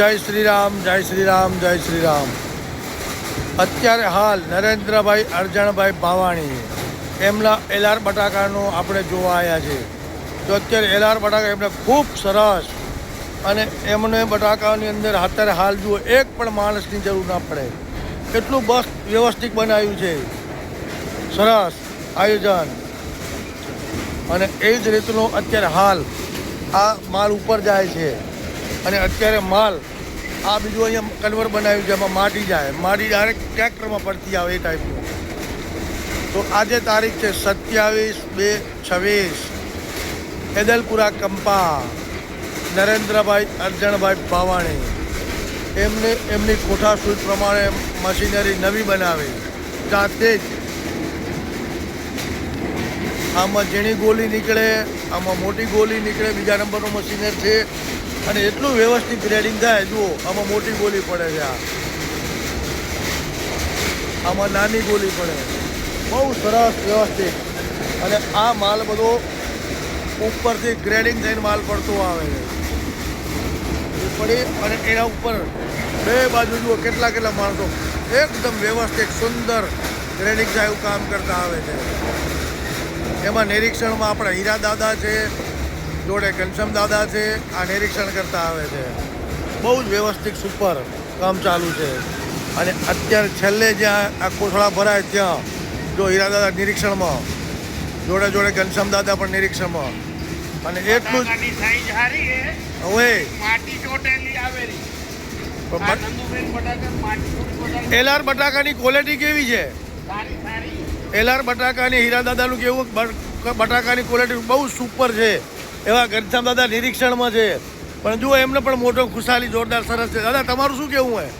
જય શ્રી રામ, જય શ્રી રામ, જય શ્રી રામ. અત્યારે હાલ નરેન્દ્રભાઈ અરજણભાઈ ભાવાણી એમના એલઆર બટાકાનો આપણે જોવા આવ્યા છે. તો અત્યારે એલઆર બટાકા એમને ખૂબ સરસ, અને એમને બટાકાની અંદર અત્યારે હાલ જુઓ એક પણ માણસની જરૂર ના પડે એટલું બસ વ્યવસ્થિત બનાવ્યું છે. સરસ આયોજન, અને એ જ રીતનું અત્યારે હાલ આ માલ ઉપર જાય છે. અને અત્યારે માલ આ બીજું અહીંયા કન્વર બનાવ્યું છે, એમાં માટી જાય, માટી ડાયરેક્ટ ટ્રેક્ટરમાં પડતી આવે એ ટાઈપનું. તો આજે તારીખ છે 27/2/26, એદલપુરા કંપા, નરેન્દ્રભાઈ અરજણભાઈ ભાવાણી. એમની કોઠા સૂઝ પ્રમાણે મશીનરી નવી બનાવી જાતે જ. આમાં ઝીણી ગોલી નીકળે, આમાં મોટી ગોલી નીકળે, બીજા નંબરનું મશીનર છે. અને એટલું વ્યવસ્થિત ગ્રેડિંગ થાય. જુઓ આમાં મોટી ગોલી પડે છે, આમાં નાની ગોલી પડે, બહુ સરસ વ્યવસ્થિત. અને આ માલ બધો ઉપરથી ગ્રેડિંગ થઈને માલ પડતો આવે છે પડી, અને એના ઉપર બે બાજુ જુઓ કેટલા માણસો એકદમ વ્યવસ્થિત સુંદર ગ્રેડિંગ થાય એવું કામ કરતા આવે છે. એમાં નિરીક્ષણમાં આપણા હીરા દાદા છે, જોડે ઘનશ્યામ દાદા છે, આ નિરીક્ષણ કરતા આવે છે. બહુ જ વ્યવસ્થિત સુપર કામ ચાલુ છે. અને અત્યારે છેલ્લે જ્યાં આ કોથળા ભરાય ત્યાં જો હીરા દાદા નિરીક્ષણમાં, જોડે ઘનશ્યામ દાદા પણ નિરીક્ષણમાં. અને એટલું જ હવે એલઆર બટાકાની ક્વોલિટી કેવી છે? એલઆર બટાકાની હીરા દાદાનું કેવું બટાકાની ક્વોલિટી બહુ સુપર છે. એવા ઘનશ્યામ દાદા નિરીક્ષણમાં છે. પણ જુઓ એમને પણ મોટો ખુશાલી જોરદાર સરસ છે. દાદા તમારું શું કેવું હોય?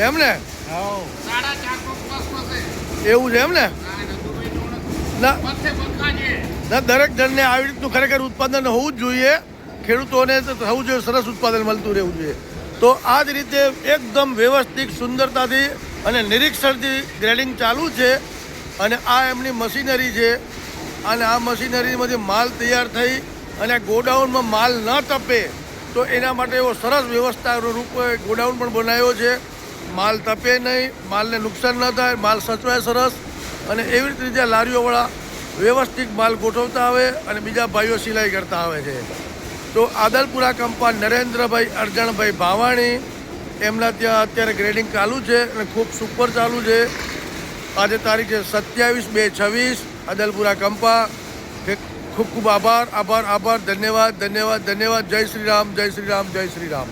એમ ને એવું છે એમ ને? ના, દરેક જણને આવી રીતનું ખરેખર ઉત્પાદન હોવું જ જોઈએ. ખેડૂતોને તો થવું જોઈએ, સરસ ઉત્પાદન મળતું રહેવું જોઈએ. તો આ જ રીતે એકદમ વ્યવસ્થિત સુંદરતાથી અને નિરીક્ષણથી ગ્રેડિંગ ચાલુ છે. અને આ એમની મશીનરી છે. અને આ મશીનરીમાંથી માલ તૈયાર થઈ અને ગોડાઉનમાં માલ ન તપે તો એના માટે એવો સરસ વ્યવસ્થાનો રૂપ ગોડાઉન પણ બનાવ્યો છે. માલ તપે નહીં, માલને નુકસાન ન થાય, માલ સચવાય સરસ. અને એવી રીતે લારીઓવાળા વ્યવસ્થિત માલ ગોઠવતા આવે અને બીજા ભાઈઓ સિલાઈ કરતા આવે છે. તો આદલપુરા કંપા નરેન્દ્રભાઈ અરજણભાઈ ભાવાણી એમના ત્યાં અત્યારે ગ્રેડિંગ ચાલુ છે અને ખૂબ સુપર ચાલુ છે. આજે તારીખ છે 27/2/26, આદલપુરા કંપા. ખૂબ આભાર. ધન્યવાદ. જય શ્રી રામ, જય શ્રી રામ, જય શ્રી રામ.